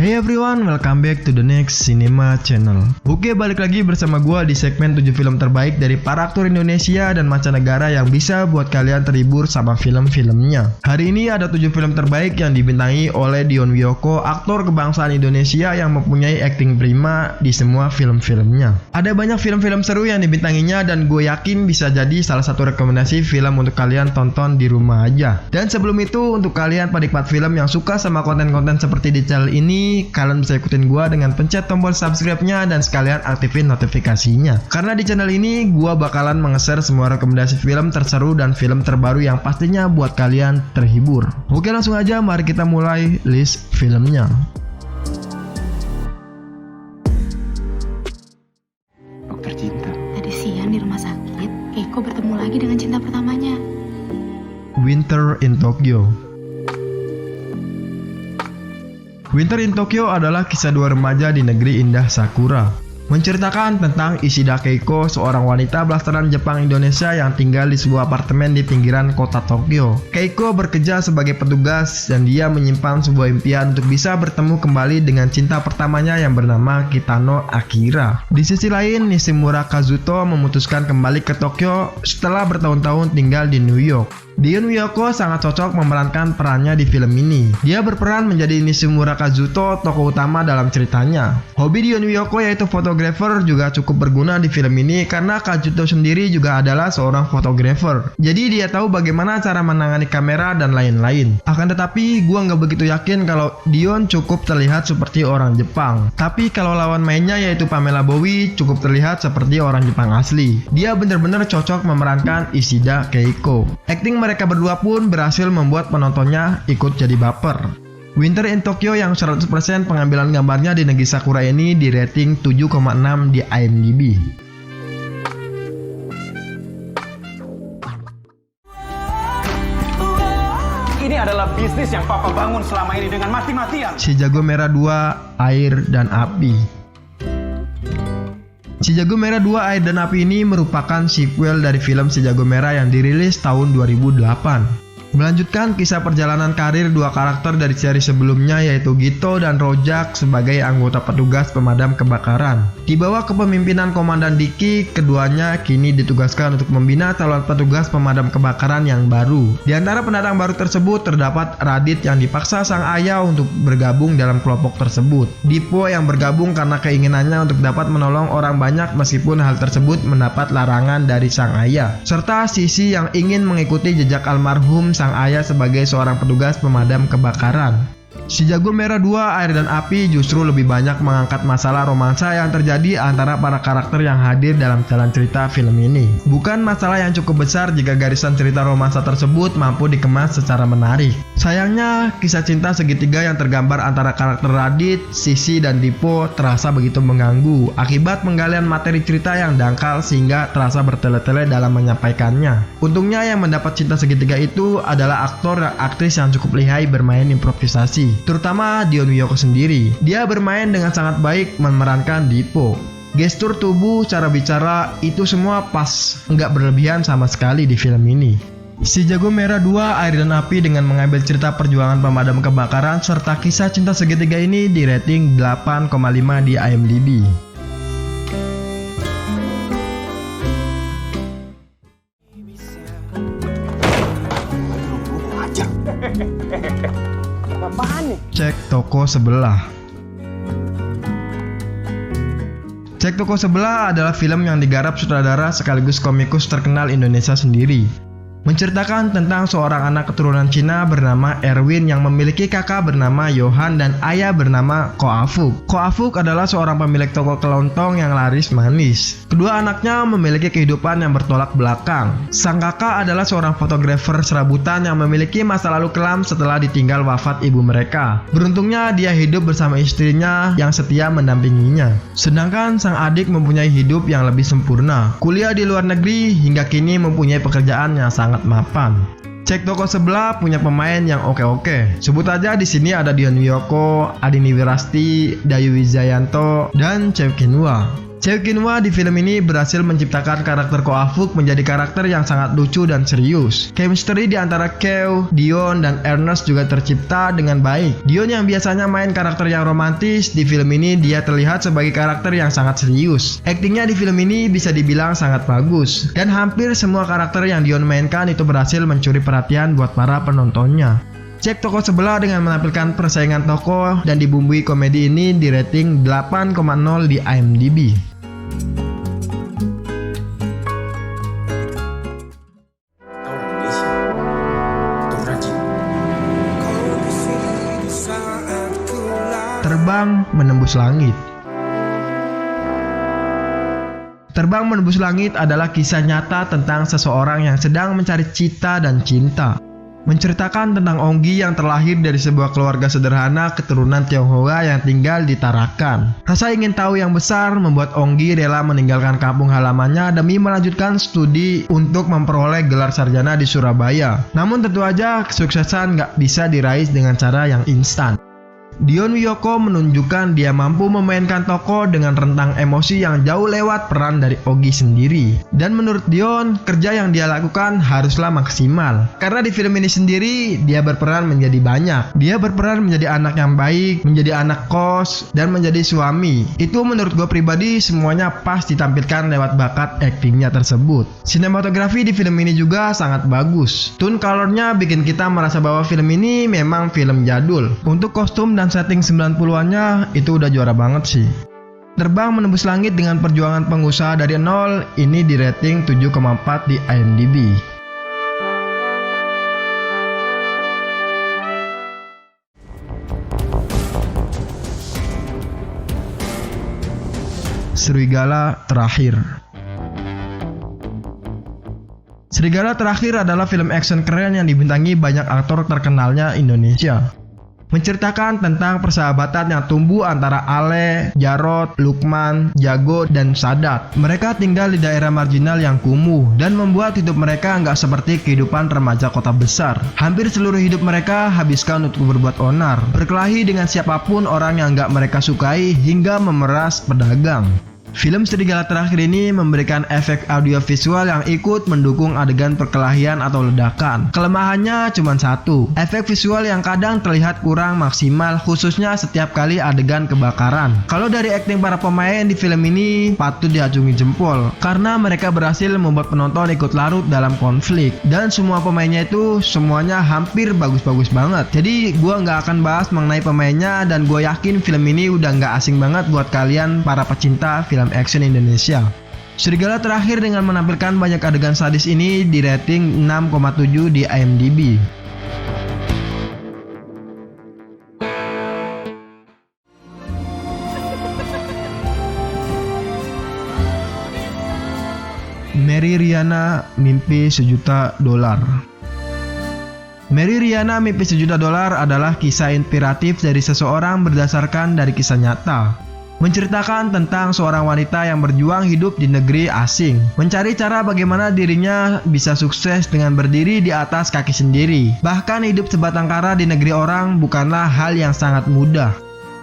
Hey everyone, welcome back to the next Cinema Channel. Oke, balik lagi bersama gua di segmen 7 film terbaik dari para aktor Indonesia dan mancanegara yang bisa buat kalian terhibur sama film-filmnya. Hari ini ada 7 film terbaik yang dibintangi oleh Dion Wiyoko, aktor kebangsaan Indonesia yang mempunyai akting prima di semua film-filmnya. Ada banyak film-film seru yang dibintanginya dan gue yakin bisa jadi salah satu rekomendasi film untuk kalian tonton di rumah aja. Dan sebelum itu, untuk kalian penikmat film yang suka sama konten-konten seperti di channel ini, kalian bisa ikutin gua dengan pencet tombol subscribe-nya dan sekalian aktifin notifikasinya. Karena di channel ini gua bakalan nge-share semua rekomendasi film terseru dan film terbaru yang pastinya buat kalian terhibur. Oke, langsung aja mari kita mulai list filmnya. Dokter cinta. Tadi siang di rumah sakit, Keiko bertemu lagi dengan cinta pertamanya. Winter in Tokyo. Winter in Tokyo adalah kisah dua remaja di negeri indah Sakura. Menceritakan tentang Ishida Keiko, seorang wanita blasteran Jepang Indonesia yang tinggal di sebuah apartemen di pinggiran kota Tokyo. Keiko bekerja sebagai petugas dan dia menyimpan sebuah impian untuk bisa bertemu kembali dengan cinta pertamanya yang bernama Kitano Akira. Di sisi lain, Nishimura Kazuto memutuskan kembali ke Tokyo setelah bertahun-tahun tinggal di New York. Dion Wiyoko sangat cocok memerankan perannya di film ini. Dia berperan menjadi Nishimura Kazuto, tokoh utama dalam ceritanya. Hobi Dion Wiyoko yaitu fotografer juga cukup berguna di film ini karena Kazuto sendiri juga adalah seorang fotografer. Jadi dia tahu bagaimana cara menangani kamera dan lain-lain. Akan tetapi gua nggak begitu yakin kalau Dion cukup terlihat seperti orang Jepang. Tapi kalau lawan mainnya yaitu Pamela Bowie cukup terlihat seperti orang Jepang asli. Dia benar-benar cocok memerankan Ishida Keiko. Akting mereka berdua pun berhasil membuat penontonnya ikut jadi baper. Winter in Tokyo yang 100% pengambilan gambarnya di negeri Sakura ini di rating 7,6 di IMDb. Ini adalah bisnis yang papa bangun selama ini dengan mati-matian. Si Jago Merah 2, Air dan Api. Si Jago Merah 2 Air dan Api ini merupakan sequel dari film Si Jago Merah yang dirilis tahun 2008. Melanjutkan kisah perjalanan karir dua karakter dari seri sebelumnya yaitu Gito dan Rojak sebagai anggota petugas pemadam kebakaran. Di bawah kepemimpinan Komandan Diki, keduanya kini ditugaskan untuk membina calon petugas pemadam kebakaran yang baru. Di antara pendatang baru tersebut terdapat Radit yang dipaksa sang ayah untuk bergabung dalam kelompok tersebut. Dipo yang bergabung karena keinginannya untuk dapat menolong orang banyak meskipun hal tersebut mendapat larangan dari sang ayah. Serta Sisi yang ingin mengikuti jejak almarhum sang ayah sebagai seorang petugas pemadam kebakaran. Si Jago Merah 2 Air dan Api justru lebih banyak mengangkat masalah romansa yang terjadi antara para karakter yang hadir dalam jalan cerita film ini. Bukan masalah yang cukup besar jika garisan cerita romansa tersebut mampu dikemas secara menarik. Sayangnya, kisah cinta segitiga yang tergambar antara karakter Radit, Sisi, dan Dipo terasa begitu mengganggu akibat penggalian materi cerita yang dangkal sehingga terasa bertele-tele dalam menyampaikannya. Untungnya yang mendapat cinta segitiga itu adalah aktor dan aktris yang cukup lihai bermain improvisasi, terutama Dion Wiyoko sendiri. Dia bermain dengan sangat baik memerankan Dipo. Gestur tubuh, cara bicara, itu semua pas, nggak berlebihan sama sekali di film ini. Si Jago Merah 2 Air dan Api dengan mengambil cerita perjuangan pemadam kebakaran serta kisah cinta segitiga ini di rating 8,5 di IMDb. Cek Toko Sebelah. Cek Toko Sebelah adalah film yang digarap sutradara sekaligus komikus terkenal Indonesia sendiri. menceritakan tentang seorang anak keturunan Cina bernama Erwin yang memiliki kakak bernama Johan dan ayah bernama Ko Afuk. Ko Afuk adalah seorang pemilik toko kelontong yang laris manis. Kedua anaknya memiliki kehidupan yang bertolak belakang. Sang kakak adalah seorang fotografer serabutan yang memiliki masa lalu kelam setelah ditinggal wafat ibu mereka. Beruntungnya dia hidup bersama istrinya yang setia mendampinginya. Sedangkan sang adik mempunyai hidup yang lebih sempurna, kuliah di luar negeri hingga kini mempunyai pekerjaan yang sangat mapan. Cek Toko Sebelah punya pemain yang oke-oke. Sebut aja di sini ada Dion Wiyoko, Adini Wirasti, Dayu Wijayanto, dan Chew Kinwa. Seo Kyun-wha di film ini berhasil menciptakan karakter Ko Ah-wook menjadi karakter yang sangat lucu dan serius. Chemistry di antara Keo, Dion, dan Ernest juga tercipta dengan baik. Dion yang biasanya main karakter yang romantis, di film ini dia terlihat sebagai karakter yang sangat serius. Aktingnya di film ini bisa dibilang sangat bagus, dan hampir semua karakter yang Dion mainkan itu berhasil mencuri perhatian buat para penontonnya. Cek Toko Sebelah dengan menampilkan persaingan tokoh dan dibumbui komedi ini di rating 8,0 di IMDb. Terbang Menembus Langit. Terbang Menembus Langit adalah kisah nyata tentang seseorang yang sedang mencari cita dan cinta. Menceritakan tentang Onggi yang terlahir dari sebuah keluarga sederhana keturunan Tionghoa yang tinggal di Tarakan. Rasa ingin tahu yang besar membuat Onggi rela meninggalkan kampung halamannya demi melanjutkan studi untuk memperoleh gelar sarjana di Surabaya. Namun tentu aja kesuksesan nggak bisa diraih dengan cara yang instan. Dion Wiyoko menunjukkan dia mampu memainkan tokoh dengan rentang emosi yang jauh lewat peran dari Onggi sendiri. Dan menurut Dion, kerja yang dia lakukan haruslah maksimal. Karena di film ini sendiri, dia berperan menjadi banyak. Dia berperan menjadi anak yang baik, menjadi anak kos, dan menjadi suami. Itu menurut gue pribadi semuanya pas ditampilkan lewat bakat aktingnya tersebut. Sinematografi di film ini juga sangat bagus. Tone colornya bikin kita merasa bahwa film ini memang film jadul. Untuk kostum dan setting 90-annya itu udah juara banget sih. Terbang Menembus Langit dengan perjuangan pengusaha dari nol ini di rating 7,4 di IMDb. Serigala Terakhir. Serigala Terakhir adalah film action keren yang dibintangi banyak aktor terkenalnya Indonesia. Menceritakan tentang persahabatan yang tumbuh antara Ale, Jarod, Lukman, Jago, dan Sadat. Mereka tinggal di daerah marginal yang kumuh dan membuat hidup mereka nggak seperti kehidupan remaja kota besar. Hampir seluruh hidup mereka habiskan untuk berbuat onar, berkelahi dengan siapapun orang yang nggak mereka sukai hingga memeras pedagang. Film Serigala Terakhir ini memberikan efek audiovisual yang ikut mendukung adegan perkelahian atau ledakan. Kelemahannya cuma satu, efek visual yang kadang terlihat kurang maksimal khususnya setiap kali adegan kebakaran. Kalau dari akting para pemain di film ini patut diacungi jempol karena mereka berhasil membuat penonton ikut larut dalam konflik. Dan semua pemainnya itu semuanya hampir bagus-bagus banget. Jadi gua nggak akan bahas mengenai pemainnya dan gue yakin film ini udah nggak asing banget buat kalian para pecinta film action Indonesia. Serigala Terakhir dengan menampilkan banyak adegan sadis ini di rating 6,7 di IMDb. Mary Riana Mimpi $1 Juta. Mary Riana Mimpi $1 Juta adalah kisah inspiratif dari seseorang berdasarkan dari kisah nyata. Menceritakan tentang seorang wanita yang berjuang hidup di negeri asing, mencari cara bagaimana dirinya bisa sukses dengan berdiri di atas kaki sendiri. Bahkan hidup sebatang kara di negeri orang bukanlah hal yang sangat mudah.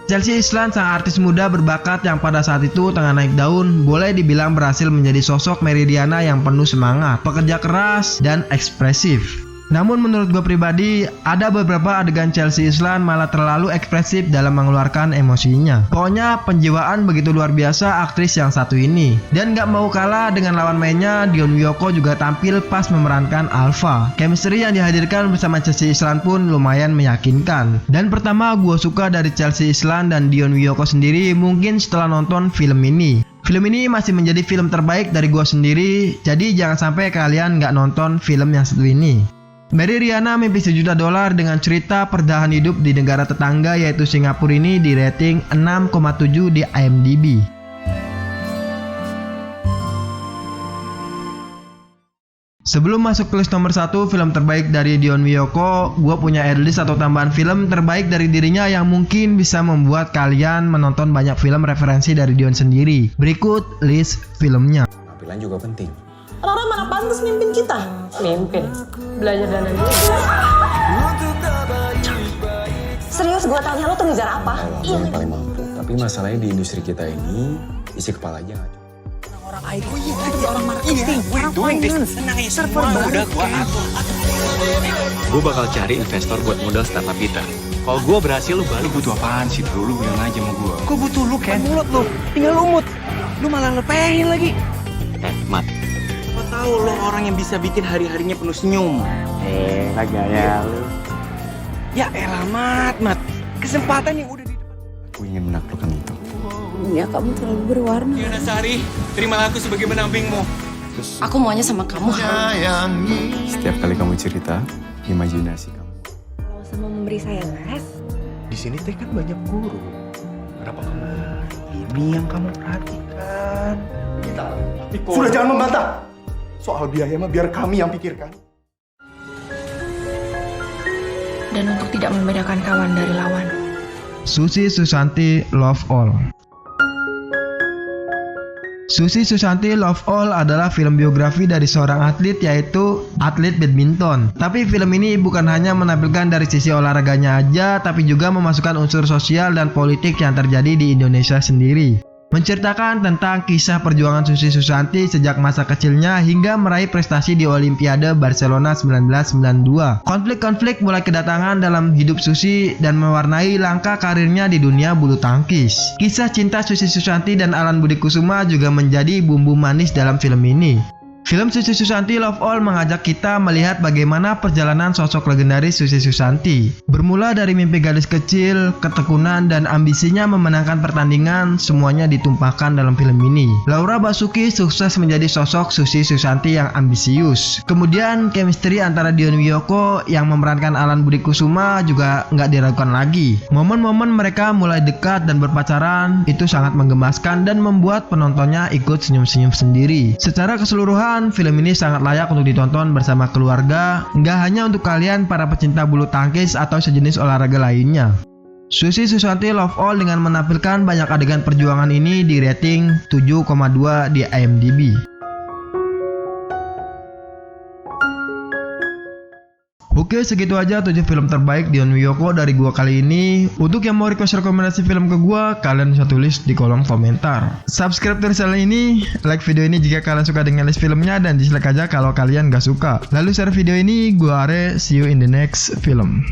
Chelsea Islan, sang artis muda berbakat yang pada saat itu tengah naik daun, boleh dibilang berhasil menjadi sosok Mary Riana yang penuh semangat, pekerja keras, dan ekspresif. Namun menurut gue pribadi, ada beberapa adegan Chelsea Islan malah terlalu ekspresif dalam mengeluarkan emosinya. Pokoknya penjiwaan begitu luar biasa aktris yang satu ini. Dan gak mau kalah dengan lawan mainnya, Dion Wiyoko juga tampil pas memerankan Alpha. Chemistry yang dihadirkan bersama Chelsea Islan pun lumayan meyakinkan. Dan pertama gue suka dari Chelsea Islan dan Dion Wiyoko sendiri mungkin setelah nonton film ini. Film ini masih menjadi film terbaik dari gue sendiri, jadi jangan sampai kalian gak nonton film yang satu ini. Mary Riana Mimpi $1 Juta dengan cerita perdahan hidup di negara tetangga yaitu Singapura ini di rating 6,7 di IMDb. Sebelum masuk ke list nomor 1 film terbaik dari Dion Wiyoko, gue punya list atau tambahan film terbaik dari dirinya yang mungkin bisa membuat kalian menonton banyak film referensi dari Dion sendiri. Berikut list filmnya. Tampilan juga penting. Rara mana pantas mimpin kita? Mimpin? Belajar dandan dulu. Serius gue tanya lo tuh ngejar apa? Yang paling mampu. Tapi masalahnya di industri kita ini isi kepala aja nggak cukup. Orang marketing, orang finance, server baru. Gue bakal cari investor buat modal startup kita. Kalau gue berhasil, lu balik. Butuh apaan sih bro? Lu bilang aja sama gue. Gue butuh lu, Ken. Mulut lu, tinggal lumut. Lu malah lepehin lagi. Mat. Gue tahu lo orang yang bisa bikin hari-harinya penuh senyum. Lagi ya lu. Ya elah, Mat. Kesempatan yang udah di depan. Aku ingin menaklukkan itu. Ya kamu terlalu berwarna. Yuna Sari, terimalah aku sebagai pendampingmu. Aku maunya sama kamu. Setiap kali kamu cerita, imajinasi kamu. Kalau sama memberi saya les. Di sini teh kan banyak guru. Kenapa kamu? Ini yang kamu perhatikan. Sudah jangan membantah. Soal biaya mah biar kami yang pikirkan. Dan untuk tidak membedakan kawan dari lawan. Susi Susanti Love All. Susi Susanti Love All adalah film biografi dari seorang atlet, yaitu atlet badminton. Tapi film ini bukan hanya menampilkan dari sisi olahraganya aja, tapi juga memasukkan unsur sosial dan politik yang terjadi di Indonesia sendiri. Menceritakan tentang kisah perjuangan Susi Susanti sejak masa kecilnya hingga meraih prestasi di Olimpiade Barcelona 1992. Konflik-konflik mulai kedatangan dalam hidup Susi dan mewarnai langkah karirnya di dunia bulu tangkis. Kisah cinta Susi Susanti dan Alan Budi Kusuma juga menjadi bumbu manis dalam film ini. Film Susi Susanti Love All mengajak kita melihat bagaimana perjalanan sosok legendaris Susi Susanti. Bermula dari mimpi gadis kecil, ketekunan, dan ambisinya memenangkan pertandingan, semuanya ditumpahkan dalam film ini. Laura Basuki sukses menjadi sosok Susi Susanti yang ambisius. Kemudian chemistry antara Dion Wiyoko yang memerankan Alan Budi Kusuma juga nggak diragukan lagi. Momen-momen mereka mulai dekat dan berpacaran itu sangat menggemaskan dan membuat penontonnya ikut senyum-senyum sendiri. Secara keseluruhan, film ini sangat layak untuk ditonton bersama keluarga, nggak hanya untuk kalian para pecinta bulu tangkis atau sejenis olahraga lainnya. Susi Susanti Love All dengan menampilkan banyak adegan perjuangan ini di rating 7,2 di IMDb. Oke, segitu aja 7 film terbaik Dion Wiyoko dari gua kali ini. Untuk yang mau request rekomendasi film ke gua, kalian bisa tulis di kolom komentar. Subscribe terus channel ini, like video ini jika kalian suka dengan list filmnya, dan dislike aja kalau kalian gak suka. Lalu share video ini, gua Are, see you in the next film.